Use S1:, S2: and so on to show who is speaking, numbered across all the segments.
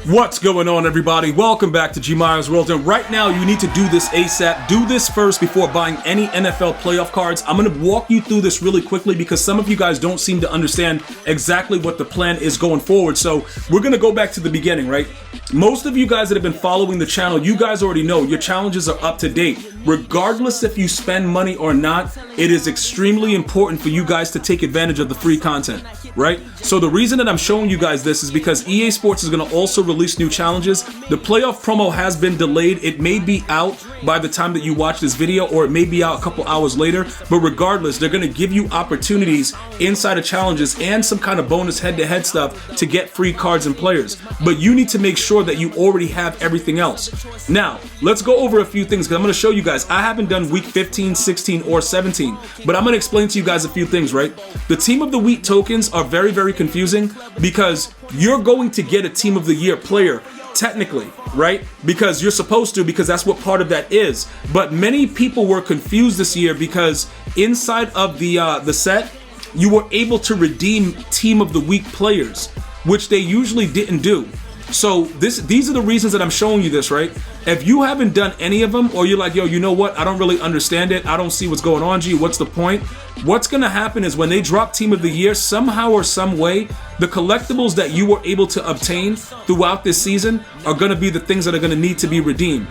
S1: What's going on, everybody? Welcome back to GmiasWorld, and right now you need to do this ASAP. Do this first before buying any NFL playoff cards. I'm going to walk you through this really quickly because some of you guys don't seem to understand exactly what the plan is going forward. So we're going to go back to the beginning, right? Most of you guys that have been following the channel, you guys already know your challenges are up to date. Regardless if you spend money or not, it is extremely important for you guys to take advantage of the free content, right? So the reason that I'm showing you guys this is because EA Sports is going to also release new challenges. The playoff promo has been delayed. It may be out by the time that you watch this video, or it may be out a couple hours later, but regardless, they're going to give you opportunities inside of challenges and some kind of bonus head-to-head stuff to get free cards and players. But you need to make sure that you already have everything else. Now, let's go over a few things because I'm going to show you guys. I haven't done week 15, 16, or 17, but I'm going to explain to you guys a few things, right? The Team of the Week tokens are very, very confusing because you're going to get a Team of the Year player technically, right? Because you're supposed to, because that's what part of that is. But many people were confused this year because inside of the set, you were able to redeem Team of the Week players, which they usually didn't do. So these are the reasons that I'm showing you this, right? If you haven't done any of them, or you're like, yo, you know what? I don't really understand it. I don't see what's going on, G. What's the point? What's going to happen is when they drop Team of the Year, somehow or some way, the collectibles that you were able to obtain throughout this season are going to be the things that are going to need to be redeemed.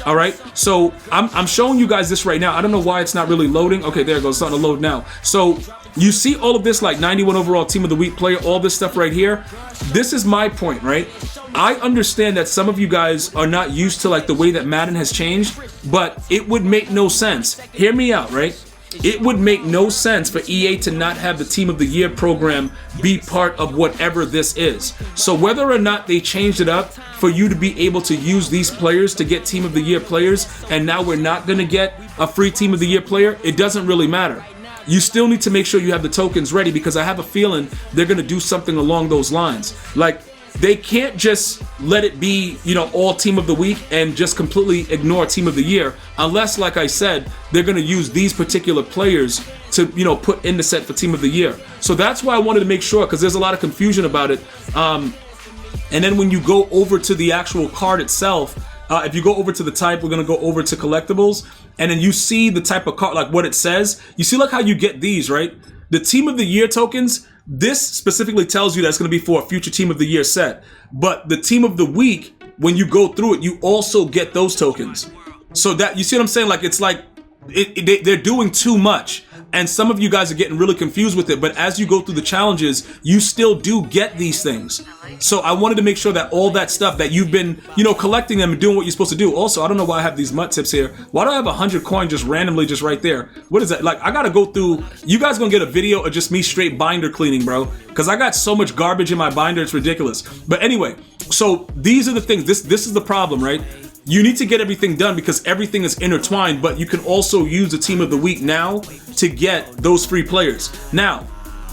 S1: All right? So I'm showing you guys this right now. I don't know why it's not really loading. Okay, there it goes. It's starting to load now. So you see all of this, like 91 overall Team of the Week player, all this stuff right here. This is my point, right? I understand that some of you guys are not used to like the way that Madden has changed, but it would make no sense. Hear me out, right? It would make no sense for EA to not have the Team of the Year program be part of whatever this is. So whether or not they changed it up for you to be able to use these players to get Team of the Year players, and now we're not going to get a free Team of the Year player, it doesn't really matter. You still need to make sure you have the tokens ready because I have a feeling they're going to do something along those lines. Like, they can't just let it be, you know, all Team of the Week and just completely ignore Team of the Year unless, like I said, they're going to use these particular players to, you know, put in the set for Team of the Year. So that's why I wanted to make sure, because there's a lot of confusion about it. And then when you go over to the actual card itself, if you go over to the type, we're going to go over to collectibles, and then you see the type of card, like what it says. You see like how you get these, right? The Team of the Year tokens, this specifically tells you that it's going to be for a future Team of the Year set. But the Team of the Week, when you go through it, you also get those tokens. So that, you see what I'm saying? Like, it's like, they're doing too much. And some of you guys are getting really confused with it, but as you go through the challenges, you still do get these things. So I wanted to make sure that all that stuff that you've been, you know, collecting them and doing what you're supposed to do. Also, I don't know why I have these MUT tips here. Why do I have 100 coins just randomly just right there? What is that? Like, I gotta go through, you guys gonna get a video of just me straight binder cleaning, bro. Because I got so much garbage in my binder, it's ridiculous. But anyway, so these are the things, this is the problem, right? You need to get everything done because everything is intertwined, but you can also use the Team of the Week now to get those free players. Now,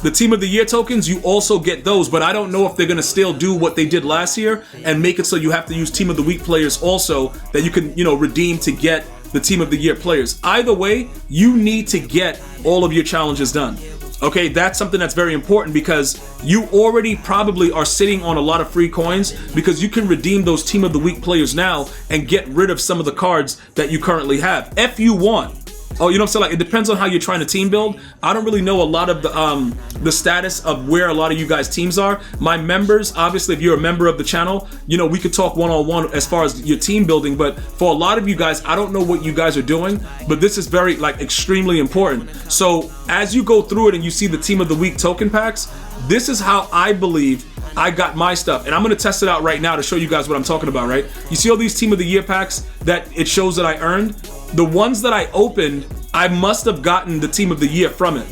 S1: the Team of the Year tokens, you also get those, but I don't know if they're going to still do what they did last year and make it so you have to use Team of the Week players also that you can, you know, redeem to get the Team of the Year players. Either way, you need to get all of your challenges done. Okay, that's something that's very important because you already probably are sitting on a lot of free coins because you can redeem those Team of the Week players now and get rid of some of the cards that you currently have, if you want. Oh, you know what I'm saying? Like, it depends on how you're trying to team build. I don't really know a lot of the status of where a lot of you guys teams are. My members, obviously, if you're a member of the channel, you know, we could talk one-on-one as far as your team building, but for a lot of you guys, I don't know what you guys are doing, but this is very, like, extremely important. So as you go through it and you see the Team of the Week token packs, this is how I believe I got my stuff, and I'm going to test it out right now to show you guys what I'm talking about, right? You see all these Team of the Year packs that it shows that I earned? The ones that I opened, I must have gotten the Team of the Year from it.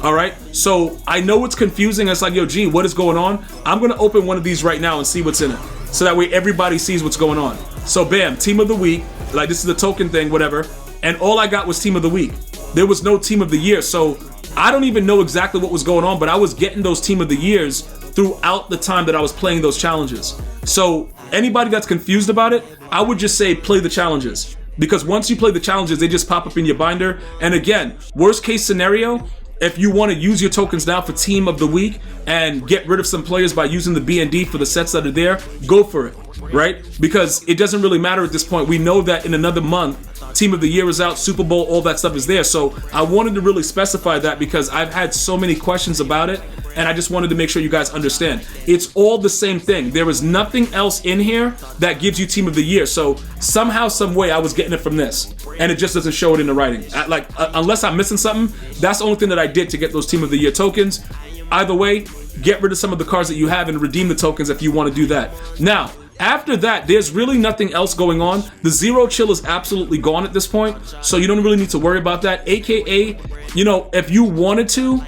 S1: All right, so I know it's confusing. It's like, yo, G, what is going on? I'm going to open one of these right now and see what's in it, so that way everybody sees what's going on. So bam, Team of the Week, like this is the token thing, whatever, and all I got was Team of the Week. There was no Team of the Year, so I don't even know exactly what was going on, but I was getting those Team of the Years throughout the time that I was playing those challenges. So anybody that's confused about it, I would just say play the challenges. Because once you play the challenges, they just pop up in your binder. And again, worst case scenario, if you want to use your tokens now for Team of the Week and get rid of some players by using the B&D for the sets that are there, go for it. right? Because it doesn't really matter at this point. We know that in another month, Team of the Year is out, Super Bowl, all that stuff is there. So I wanted to really specify that because I've had so many questions about it, and I just wanted to make sure you guys understand. It's all the same thing. There is nothing else in here that gives you Team of the Year. So somehow, some way, I was getting it from this, and it just doesn't show it in the writing. Unless I'm missing something, that's the only thing that I did to get those Team of the Year tokens. Either way, get rid of some of the cards that you have and redeem the tokens if you want to do that. Now, after that, there's really nothing else going on. The zero chill is absolutely gone at this point, so you don't really need to worry about that. AKA, you know, if you wanted to,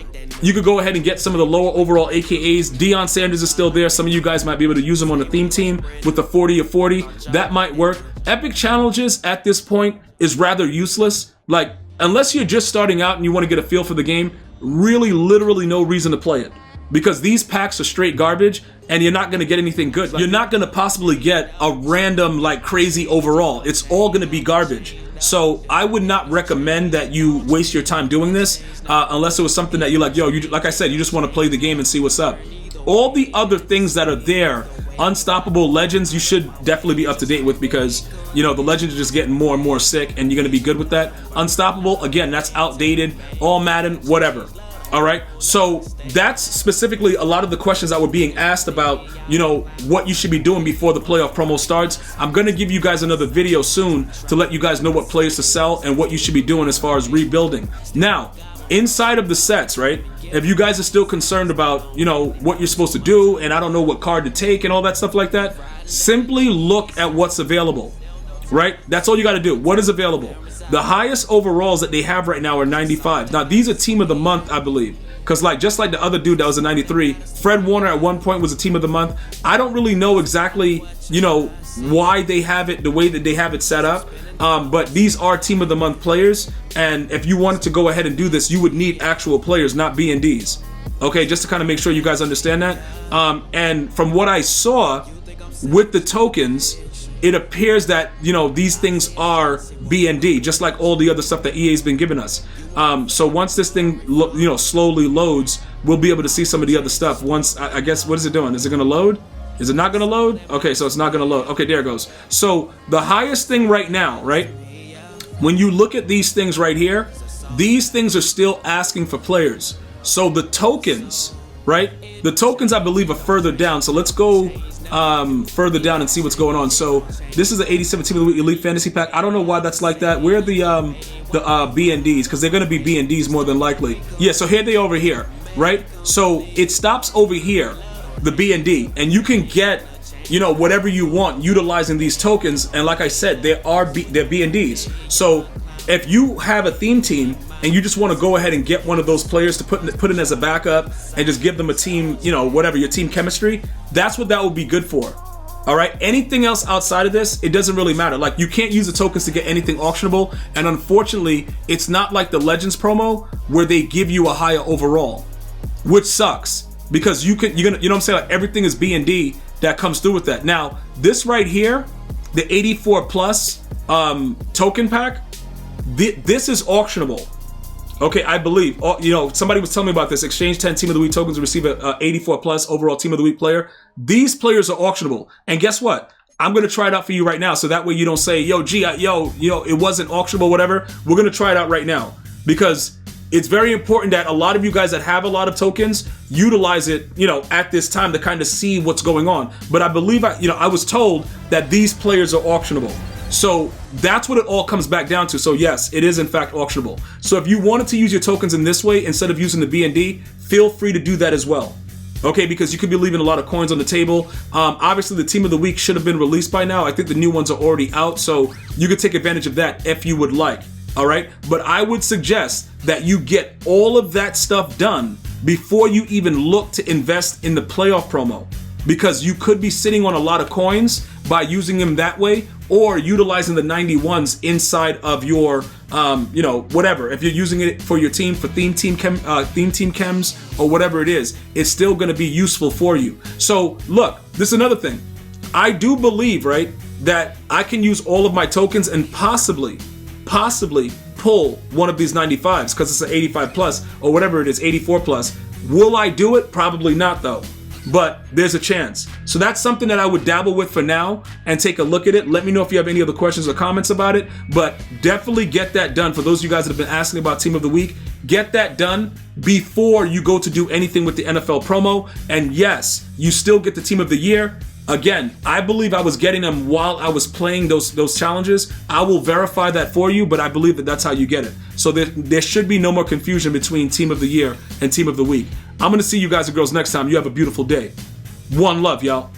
S1: you could go ahead and get some of the lower overall AKAs. Deion Sanders is still there. Some of you guys might be able to use him on the theme team with the 40 of 40. That might work. Epic challenges at this point is rather useless. Like, unless you're just starting out and you want to get a feel for the game, really, literally no reason to play it. Because these packs are straight garbage, and you're not going to get anything good. You're not going to possibly get a random, like, crazy overall. It's all going to be garbage. So I would not recommend that you waste your time doing this unless it was something that you're like, yo, like I said, you just want to play the game and see what's up. All the other things that are there, Unstoppable Legends, you should definitely be up to date with because, you know, the Legends are just getting more and more sick, and you're going to be good with that. Unstoppable, again, that's outdated. All Madden, whatever. All right, so that's specifically a lot of the questions that were being asked about, you know, what you should be doing before the playoff promo starts. I'm going to give you guys another video soon to let you guys know what players to sell and what you should be doing as far as rebuilding. Now, inside of the sets, right, if you guys are still concerned about, you know, what you're supposed to do and I don't know what card to take and all that stuff like that, simply look at what's available, right? That's all you got to do. What is available? The highest overalls that they have right now are 95. Now, these are Team of the Month, I believe. Because just like the other dude that was a 93, Fred Warner at one point was a Team of the Month. I don't really know exactly, you know, why they have it the way that they have it set up. But these are Team of the Month players. And if you wanted to go ahead and do this, you would need actual players, not B&Ds. Okay, just to kind of make sure you guys understand that. And from what I saw with the tokens, it appears that, you know, these things are B&D, just like all the other stuff that EA's been giving us. So once this thing, you know, slowly loads, we'll be able to see some of the other stuff. Once, I guess, what is it doing? Is it going to load? Is it not going to load? Okay, so it's not going to load. Okay, there it goes. So the highest thing right now, right, when you look at these things right here, these things are still asking for players. So the tokens, right, the tokens I believe are further down. So let's go further down and see what's going on. So this is the 87 Team of the Week Elite Fantasy Pack. I don't know why that's like that. Where are the B&Ds? Because they're going to be B&Ds more than likely. Yeah, so here they are over here, right? So it stops over here, the B&D, and you can get, you know, whatever you want utilizing these tokens. And like I said, they're B&Ds. So if you have a theme team and you just want to go ahead and get one of those players to put in as a backup and just give them a team, you know, whatever, your team chemistry, that's what that would be good for. All right, anything else outside of this, it doesn't really matter. Like, you can't use the tokens to get anything auctionable, and unfortunately, it's not like the Legends promo where they give you a higher overall, which sucks because you're gonna, you know what I'm saying? Like, everything is B&D that comes through with that. Now, this right here, the 84 plus token pack, this is auctionable. Okay, I believe. You know, somebody was telling me about this. Exchange 10 Team of the Week tokens to receive a 84 plus overall Team of the Week player. These players are auctionable. And guess what? I'm going to try it out for you right now. So that way you don't say, yo, gee, it wasn't auctionable, whatever. We're going to try it out right now. Because it's very important that a lot of you guys that have a lot of tokens utilize it, you know, at this time to kind of see what's going on. But I believe, I was told that these players are auctionable. So that's what it all comes back down to. So yes, it is in fact auctionable. So if you wanted to use your tokens in this way instead of using the B&D, feel free to do that as well. Okay, because you could be leaving a lot of coins on the table. Obviously, the Team of the Week should have been released by now. I think the new ones are already out, so you could take advantage of that if you would like. All right, but I would suggest that you get all of that stuff done before you even look to invest in the playoff promo, because you could be sitting on a lot of coins by using them that way, or utilizing the 91s inside of your, you know, whatever. If you're using it for your team, for theme team chems, or whatever it is, it's still going to be useful for you. So look, this is another thing. I do believe, right, that I can use all of my tokens and possibly pull one of these 95s because it's an 85 plus or whatever it is, 84 plus. Will I do it? Probably not, though. but there's a chance. So that's something that I would dabble with for now and take a look at it. Let me know if you have any other questions or comments about it, but definitely get that done. For those of you guys that have been asking about Team of the Week, get that done before you go to do anything with the NFL promo. And yes, you still get the Team of the Year. Again, I believe I was getting them while I was playing those challenges. I will verify that for you, but I believe that that's how you get it. So there should be no more confusion between Team of the Year and Team of the Week. I'm going to see you guys and girls next time. You have a beautiful day. One love, y'all.